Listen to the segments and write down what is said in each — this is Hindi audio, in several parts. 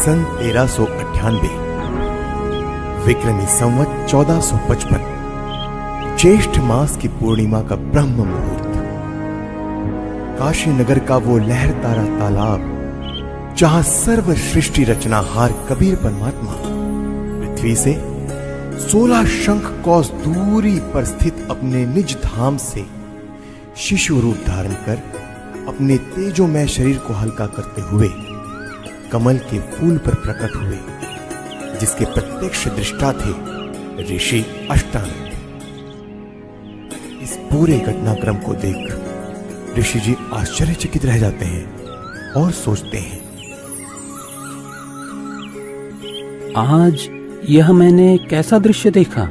सन 1398, विक्रमी संवत 1455, ज्येष्ठ मास की पूर्णिमा का ब्रह्म मुहूर्त, काशी नगर का वो लहरतारा तालाब जहां सर्व सृष्टि रचनाहार कबीर परमात्मा पृथ्वी से 16 शंख कौस दूरी पर स्थित अपने निज धाम से शिशु रूप धारण कर अपने तेजोमय शरीर को हल्का करते हुए कमल के फूल पर प्रकट हुए, जिसके प्रत्यक्ष दृष्टा थे ऋषि अष्टानंद। इस पूरे घटनाक्रम को देख ऋषि जी आश्चर्यचकित रह जाते हैं और सोचते हैं, आज यह मैंने कैसा दृश्य देखा?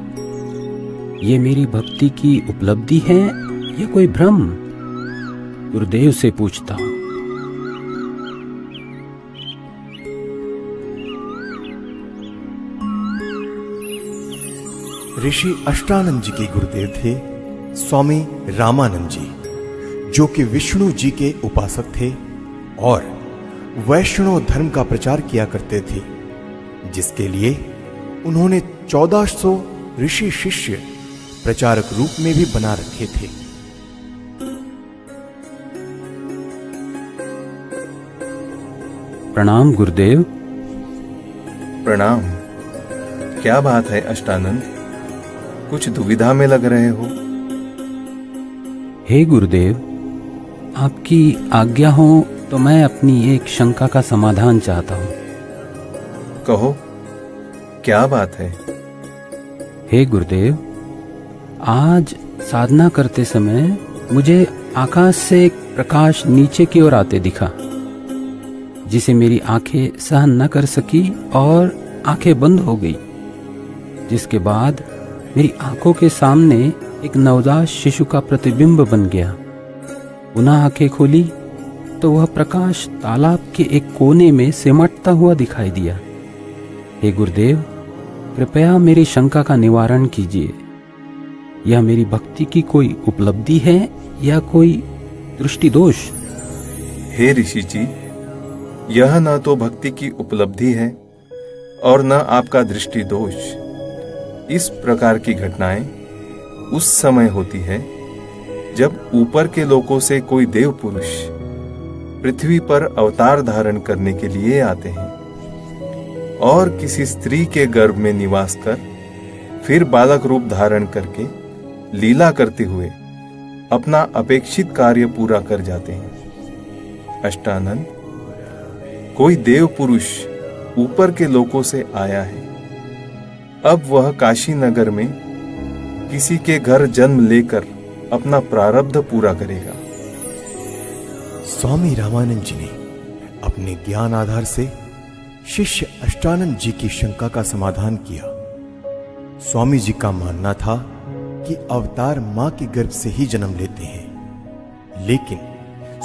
ये मेरी भक्ति की उपलब्धि है या कोई भ्रम? गुरुदेव से पूछता हूं। ऋषि अष्टानंद जी के गुरुदेव थे स्वामी रामानंद जी, जो कि विष्णु जी के उपासक थे और वैष्णव धर्म का प्रचार किया करते थे, जिसके लिए उन्होंने 1400 ऋषि शिष्य प्रचारक रूप में भी बना रखे थे। प्रणाम गुरुदेव। प्रणाम। क्या बात है अष्टानंद, कुछ दुविधा में लग रहे हो? हे गुरुदेव, आपकी आज्ञा हो तो मैं अपनी एक शंका का समाधान चाहता हूँ। कहो, क्या बात है? हे गुरुदेव, आज साधना करते समय मुझे आकाश से एक प्रकाश नीचे की ओर आते दिखा, जिसे मेरी आंखें सहन न कर सकी और आंखें बंद हो गई, जिसके बाद मेरी आंखों के सामने एक नवजात शिशु का प्रतिबिंब बन गया। पुनः आंखें खोली तो वह प्रकाश तालाब के एक कोने में सिमटता हुआ दिखाई दिया। हे गुरुदेव, कृपया मेरी शंका का निवारण कीजिए। यह मेरी भक्ति की कोई उपलब्धि है या कोई दृष्टि दोष? हे ऋषि जी, यह न तो भक्ति की उपलब्धि है और न आपका दृष्टि दोष। इस प्रकार की घटनाएं उस समय होती है जब ऊपर के लोकों से कोई देव पुरुष पृथ्वी पर अवतार धारण करने के लिए आते हैं और किसी स्त्री के गर्भ में निवास कर फिर बालक रूप धारण करके लीला करते हुए अपना अपेक्षित कार्य पूरा कर जाते हैं। अष्टानंद, कोई देव पुरुष ऊपर के लोकों से आया है। अब वह काशी नगर में किसी के घर जन्म लेकर अपना प्रारब्ध पूरा करेगा। स्वामी रामानंद जी ने अपने ज्ञान आधार से शिष्य अष्टानंद जी की शंका का समाधान किया। स्वामी जी का मानना था कि अवतार मां के गर्भ से ही जन्म लेते हैं, लेकिन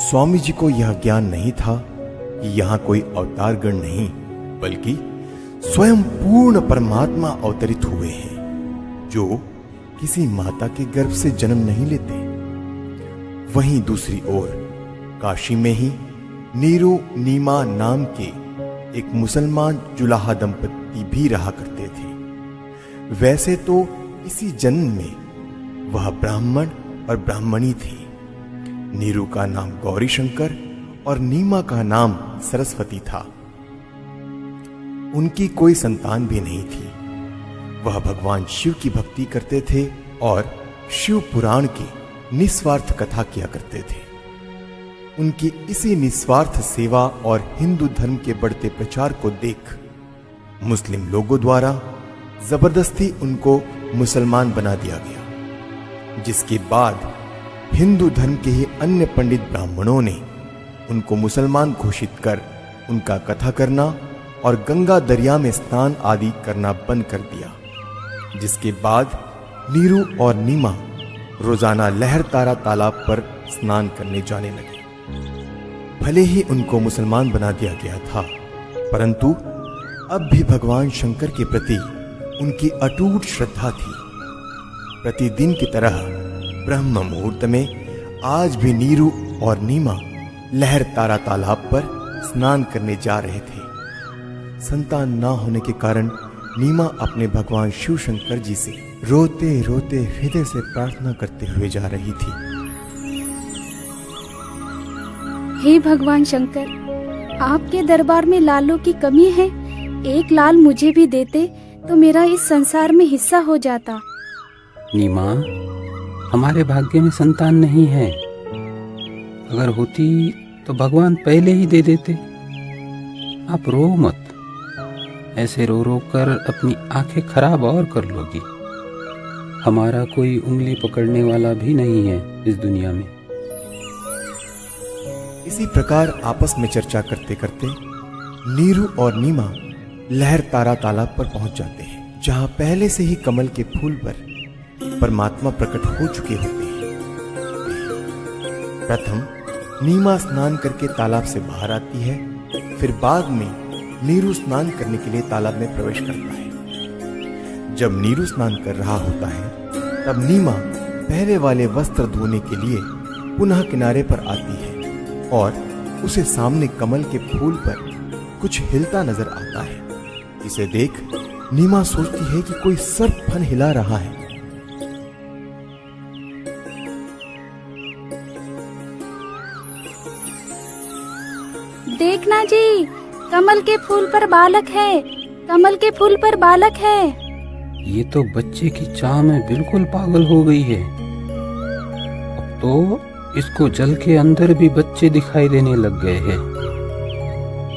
स्वामी जी को यह ज्ञान नहीं था कि यहां कोई अवतार गण नहीं, बल्कि स्वयं पूर्ण परमात्मा अवतरित हुए हैं, जो किसी माता के गर्भ से जन्म नहीं लेते। वहीं दूसरी ओर काशी में ही नीरू नीमा नाम के एक मुसलमान जुलाहा दंपति भी रहा करते थे। वैसे तो इसी जन्म में वह ब्राह्मण और ब्राह्मणी थी। नीरू का नाम गौरी शंकर और नीमा का नाम सरस्वती था। उनकी कोई संतान भी नहीं थी। वह भगवान शिव की भक्ति करते थे और शिव पुराण की निस्वार्थ कथा किया करते थे। उनकी इसी निस्वार्थ सेवा और हिंदू धर्म के बढ़ते प्रचार को देख मुस्लिम लोगों द्वारा जबरदस्ती उनको मुसलमान बना दिया गया, जिसके बाद हिंदू धर्म के ही अन्य पंडित ब्राह्मणों ने उनको मुसलमान घोषित कर उनका कथा करना और गंगा दरिया में स्नान आदि करना बंद कर दिया, जिसके बाद नीरू और नीमा रोजाना लहरतारा तालाब पर स्नान करने जाने लगे। भले ही उनको मुसलमान बना दिया गया था, परंतु अब भी भगवान शंकर के प्रति उनकी अटूट श्रद्धा थी। प्रतिदिन की तरह ब्रह्म मुहूर्त में आज भी नीरू और नीमा लहरतारा तालाब पर स्नान करने जा रहे थे। संतान ना होने के कारण नीमा अपने भगवान शिव शंकर जी से रोते रोते हृदय से प्रार्थना करते हुए जा रही थी। हे भगवान शंकर, आपके दरबार में लालों की कमी है। एक लाल मुझे भी देते तो मेरा इस संसार में हिस्सा हो जाता। नीमा, हमारे भाग्य में संतान नहीं है। अगर होती तो भगवान पहले ही दे देते। आप रो मत। ऐसे रो रो कर अपनी आंखें खराब और कर लोगी। हमारा कोई उंगली पकड़ने वाला भी नहीं है इस दुनिया में। इसी प्रकार आपस में चर्चा करते करते नीरू और नीमा लहर तारा तालाब पर पहुंच जाते हैं, जहां पहले से ही कमल के फूल पर परमात्मा प्रकट हो चुके होते हैं। प्रथम नीमा स्नान करके तालाब से बाहर आती है, फिर बाद में नीरू स्नान करने के लिए तालाब में प्रवेश करता है। जब नीरू स्नान कर रहा होता है तब नीमा पहले वाले वस्त्र धोने के लिए पुनः किनारे पर आती है और उसे सामने कमल के फूल पर कुछ हिलता नजर आता है। इसे देख नीमा सोचती है कि कोई सर्प फन हिला रहा है। देखना जी, कमल के फूल पर बालक है। कमल के फूल पर बालक है। ये तो बच्चे की चाह में बिल्कुल पागल हो गई है। अब तो इसको जल के अंदर भी बच्चे दिखाई देने लग गए हैं।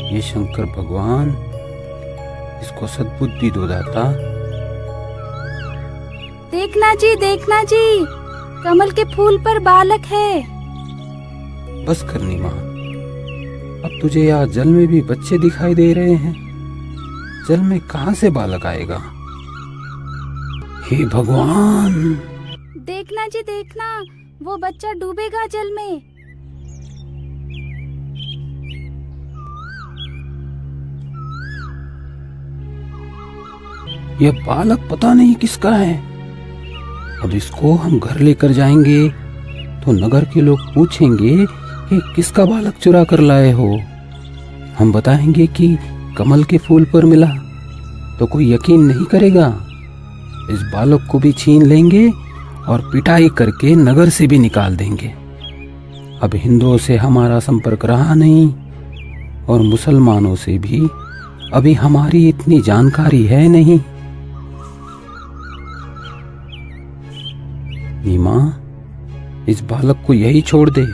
ये शंकर भगवान, इसको सद्बुद्धि दो दाता। देखना जी, कमल के फूल पर बालक है। बस कर नीमा, अब तुझे यहाँ जल में भी बच्चे दिखाई दे रहे हैं। जल में कहाँ से बालक आएगा? हे भगवान! देखना जी, वो बच्चा डूबेगा जल में। यह बालक पता नहीं किसका है। अब इसको हम घर लेकर जाएंगे तो नगर के लोग पूछेंगे कि किसका बालक चुरा कर लाए हो। हम बताएंगे कि कमल के फूल पर मिला तो कोई यकीन नहीं करेगा। इस बालक को भी छीन लेंगे और पिटाई करके नगर से भी निकाल देंगे। अब हिंदुओं से हमारा संपर्क रहा नहीं और मुसलमानों से भी अभी हमारी इतनी जानकारी है नहीं। नीमा, इस बालक को यही छोड़ दे,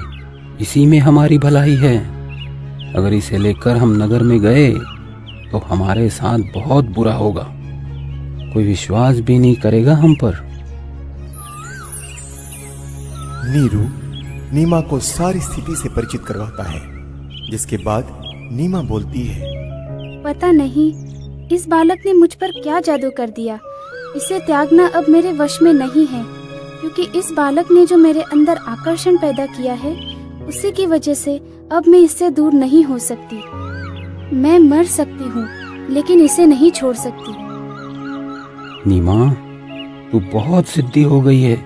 इसी में हमारी भलाई है। अगर इसे लेकर हम नगर में गए तो हमारे साथ बहुत बुरा होगा। कोई विश्वास भी नहीं करेगा हम पर। नीरू नीमा को सारी स्थिति से परिचित करवाता है, जिसके बाद नीमा बोलती है, पता नहीं इस बालक ने मुझ पर क्या जादू कर दिया। इसे त्यागना अब मेरे वश में नहीं है, क्योंकि इस बालक ने जो मेरे अंदर आकर्षण पैदा किया है, उसी की वजह से अब मैं इससे दूर नहीं हो सकती। मैं मर सकती हूँ लेकिन इसे नहीं छोड़ सकती। नीमा, तू बहुत जिद्दी हो गई है।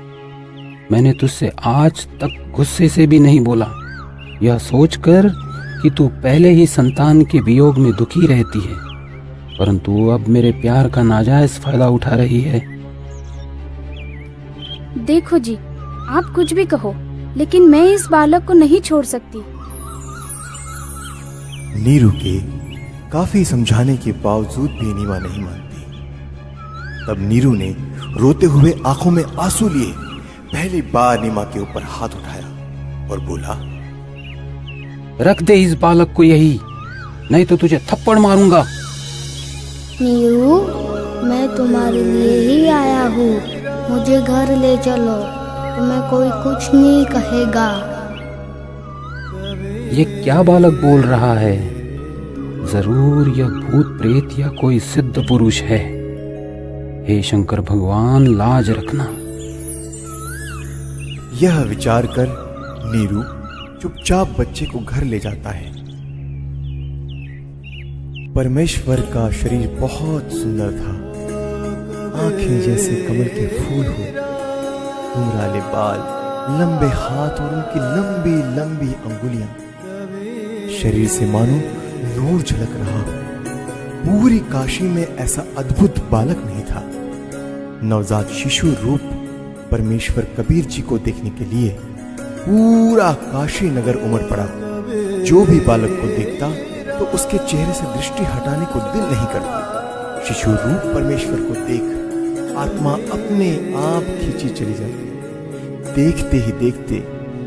मैंने तुझसे आज तक गुस्से से भी नहीं बोला, यह सोचकर कि तू पहले ही संतान के वियोग में दुखी रहती है, परंतु अब मेरे प्यार का नाजायज फायदा उठा रही है। देखो जी, आप कुछ भी कहो, लेकिन मैं इस बालक को नहीं छोड़ सकती। नीरू के काफी समझाने के बावजूद भी नीमा नहीं मानती। तब नीरू ने रोते हुए आंखों में आंसू लिए पहली बार नीमा के ऊपर हाथ उठाया और बोला, रख दे इस बालक को यही, नहीं तो तुझे थप्पड़ मारूंगा। नीरू, मैं तुम्हारे लिए ही आया हूँ। मुझे घर ले चलो, तुम्हें कोई कुछ नहीं कहेगा। ये क्या बालक बोल रहा है? जरूर यह भूत प्रेत या कोई सिद्ध पुरुष है। हे शंकर भगवान, लाज रखना। यह विचार कर नीरू चुपचाप बच्चे को घर ले जाता है। परमेश्वर का शरीर बहुत सुंदर था। आंखें जैसे कमल के फूल हो, घुंघराले बाल, लंबे हाथ और उनकी लंबी लंबी अंगुलियां। शरीर से मानो नूर झलक रहा हो। पूरी काशी में ऐसा अद्भुत बालक नहीं था। नवजात शिशु रूप परमेश्वर कबीर जी को देखने के लिए पूरा काशी नगर उमड़ पड़ा। जो भी बालक को देखता तो उसके चेहरे से दृष्टि हटाने को दिल नहीं करता। शिशु रूप परमेश्वर को देख आत्मा अपने आप खींची चली जाती। देखते ही देखते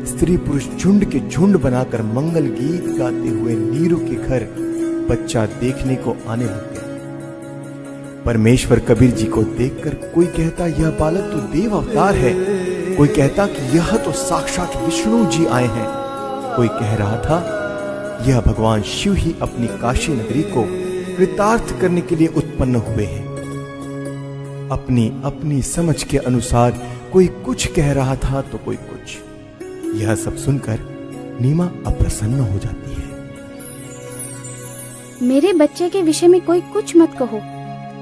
स्त्री पुरुष झुंड के झुंड बनाकर मंगल गीत गाते हुए नीरू के घर बच्चा देखने को आने लग गए। परमेश्वर कबीर जी को देखकर कोई कहता यह बालक तो देव अवतार है, कोई कहता कि यह तो साक्षात विष्णु जी आए हैं, कोई कह रहा था यह भगवान शिव ही अपनी काशी नगरी को कृतार्थ करने के लिए उत्पन्न हुए हैं। अपनी अपनी समझ के अनुसार कोई कुछ कह रहा था तो कोई कुछ। यह सब सुनकर नीमा अप्रसन्न हो जाती है। मेरे बच्चे के विषय में कोई कुछ मत कहो।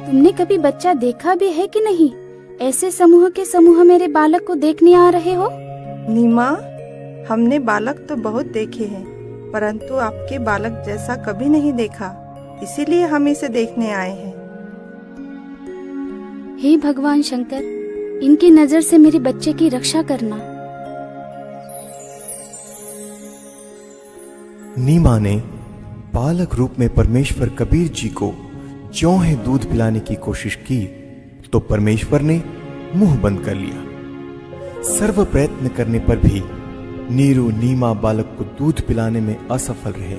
तुमने कभी बच्चा देखा भी है कि नहीं? ऐसे समूह के समूह मेरे बालक को देखने आ रहे हो। नीमा, हमने बालक तो बहुत देखे हैं, परंतु आपके बालक जैसा कभी नहीं देखा, इसीलिए हम इसे देखने आए हैं। हे भगवान शंकर, इनकी नजर से मेरे बच्चे की रक्षा करना। नीमा ने बालक रूप में परमेश्वर कबीर जी को ज्यों ही दूध पिलाने की कोशिश की तो परमेश्वर ने मुंह बंद कर लिया। सर्व प्रयत्न करने पर भी नीरू नीमा बालक को दूध पिलाने में असफल रहे।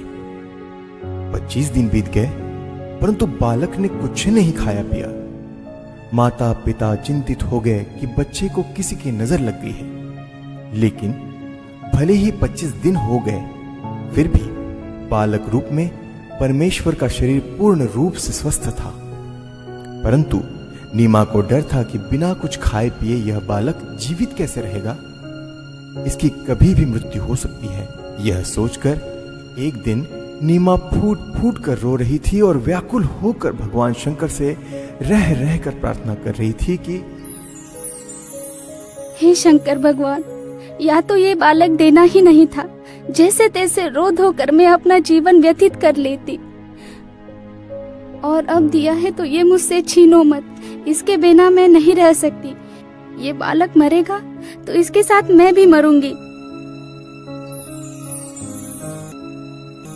25 दिन बीत गए परंतु बालक ने कुछ नहीं खाया पिया। माता पिता चिंतित हो गए कि बच्चे को किसी की नजर लग गई है। लेकिन भले ही 25 दिन हो गए फिर भी बालक रूप में परमेश्वर का शरीर पूर्ण रूप से स्वस्थ था। परंतु नीमा को डर था कि बिना कुछ खाए पिए यह बालक जीवित कैसे रहेगा, इसकी कभी भी मृत्यु हो सकती है। यह सोचकर एक दिन नीमा फूट फूट कर रो रही थी और व्याकुल होकर भगवान शंकर से रह रह कर प्रार्थना कर रही थी कि हे शंकर भगवान, या तो ये बालक देना ही नहीं था, जैसे तैसे रो धो कर मैं अपना जीवन व्यतीत कर लेती, और अब दिया है तो ये मुझसे छीनो मत। इसके बिना मैं नहीं रह सकती। ये बालक मरेगा तो इसके साथ मैं भी मरूंगी।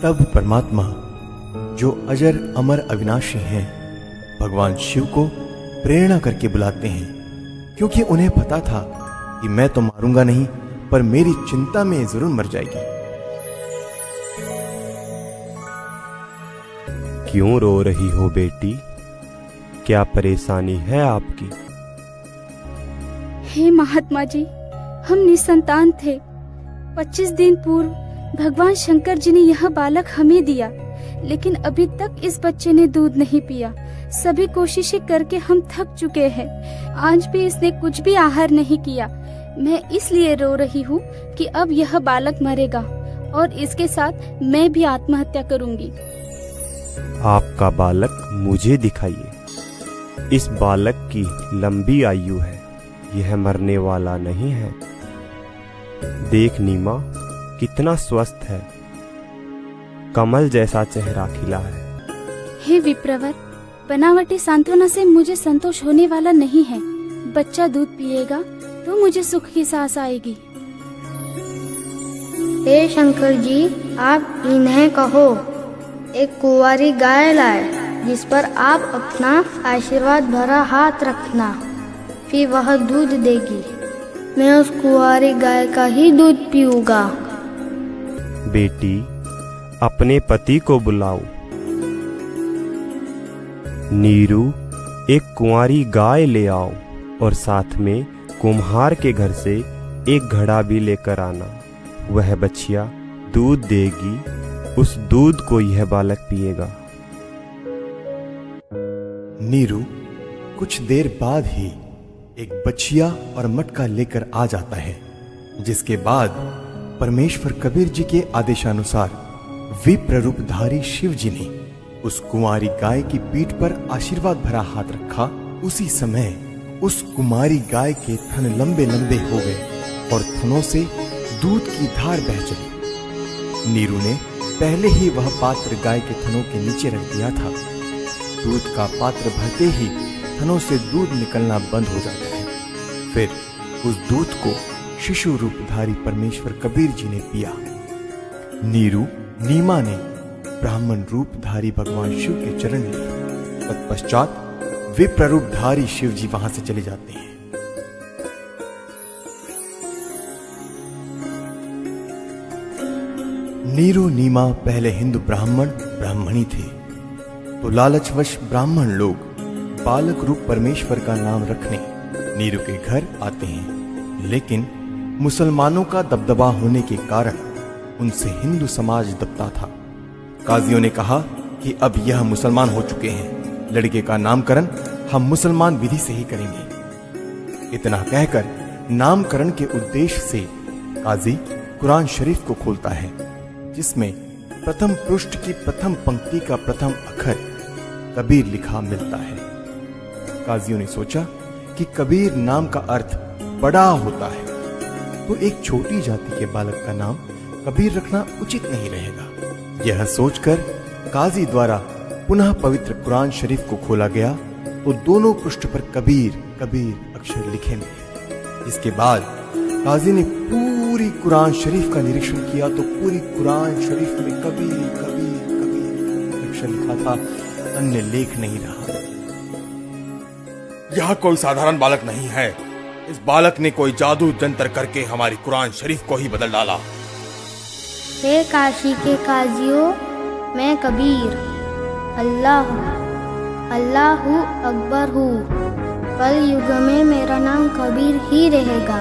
तब परमात्मा जो अजर अमर अविनाशी हैं, भगवान शिव को प्रेरणा करके बुलाते हैं, क्योंकि उन्हें पता था कि मैं तो मारूंगा नहीं पर मेरी चिंता में जरूर मर जाएगी। क्यों रो रही हो बेटी? क्या परेशानी है आपकी? हे महात्मा जी, हम निसंतान थे। 25 दिन पूर्व भगवान शंकर जी ने यह बालक हमें दिया, लेकिन अभी तक इस बच्चे ने दूध नहीं पिया। सभी कोशिशें करके हम थक चुके हैं। आज भी इसने कुछ भी आहार नहीं किया। मैं इसलिए रो रही हूँ कि अब यह बालक मरेगा और इसके साथ मैं भी आत्महत्या करूंगी। आपका बालक मुझे दिखाइए। इस बालक की लंबी आयु है, यह मरने वाला नहीं है। देख नीमा, कितना स्वस्थ है, कमल जैसा चेहरा खिला है। हे विप्रवर, बनावटी सांत्वना से मुझे संतोष होने वाला नहीं है। बच्चा दूध पिएगा तो मुझे सुख की सांस आएगी। हे शंकर जी, आप इन्हें कहो एक कुंवारी गाय लाए, जिस पर आप अपना आशीर्वाद भरा हाथ रखना, फिर वह दूध देगी। मैं उस कुंवारी गाय का ही दूध पीऊंगा। बेटी, अपने पति को बुलाओ। नीरू, एक कुंवारी गाय ले आओ और साथ में कुम्हार के घर से एक घड़ा भी लेकर आना। वह बच्चिया दूध देगी, उस दूध को यह बालक पिएगा। नीरू कुछ देर बाद ही एक बछिया और मटका लेकर आ जाता है, जिसके बाद परमेश्वर कबीर जी के आदेशानुसार विप्र रूपधारी शिव जी ने उस कुंवारी गाय की पीठ पर आशीर्वाद भरा हाथ रखा। उसी समय उस कुमारी गाय के थन लंबे लंबे हो गए और थनों से दूध की धार बह चली। नीरू ने पहले ही वह पात्र गाय के थनों के नीचे रख दिया था। दूध का पात्र भरते ही थनों से दूध निकलना बंद हो जाता है। फिर उस दूध को शिशु रूपधारी परमेश्वर कबीर जी ने पिया। नीरू नीमा ने ब्राह्मण रूपधारी भगवान शिव के चरण लिए। तत्पश्चात विप्र रूपधारी शिव जी वहां से चले जाते हैं। नीरू नीमा पहले हिंदू ब्राह्मण ब्राह्मणी थे, तो लालचवश ब्राह्मण लोग बालक रूप परमेश्वर का नाम रखने नीरू के घर आते हैं। लेकिन मुसलमानों का दबदबा होने के कारण उनसे हिंदू समाज दबता था। काजियों ने कहा कि अब यह मुसलमान हो चुके हैं, लड़के का नामकरण हम मुसलमान विधि से ही करेंगे। इतना कहकर नामकरण के उद्देश्य से काजी कुरान शरीफ को खोलता है, जिसमें प्रथम पृष्ठ की प्रथम पंक्ति का प्रथम अक्षर कबीर लिखा मिलता है। काजियों ने सोचा कि कबीर नाम का अर्थ बड़ा होता है, तो एक छोटी जाति के बालक का नाम कबीर रखना उचित नहीं रहेगा। यह सोचकर काजी द्वारा पुनः पवित्र कुरान शरीफ को खोला गया, तो दोनों पृष्ठ पर कबीर कबीर अक्षर लिखे मिले। इसके बाद काजी ने पूरी कुरान शरीफ का निरीक्षण किया, तो पूरी कुरान शरीफ में कबीर कबीर कबीर अक्षर लिखा था, अन्य लेख नहीं रहा। यह कोई साधारण बालक नहीं है, इस बालक ने कोई जादू जंतर करके हमारी कुरान शरीफ को ही बदल डाला। हे काशी के काजियों, मैं कबीर अल्लाह अकबर हूँ। कल युग में मेरा नाम कबीर ही रहेगा।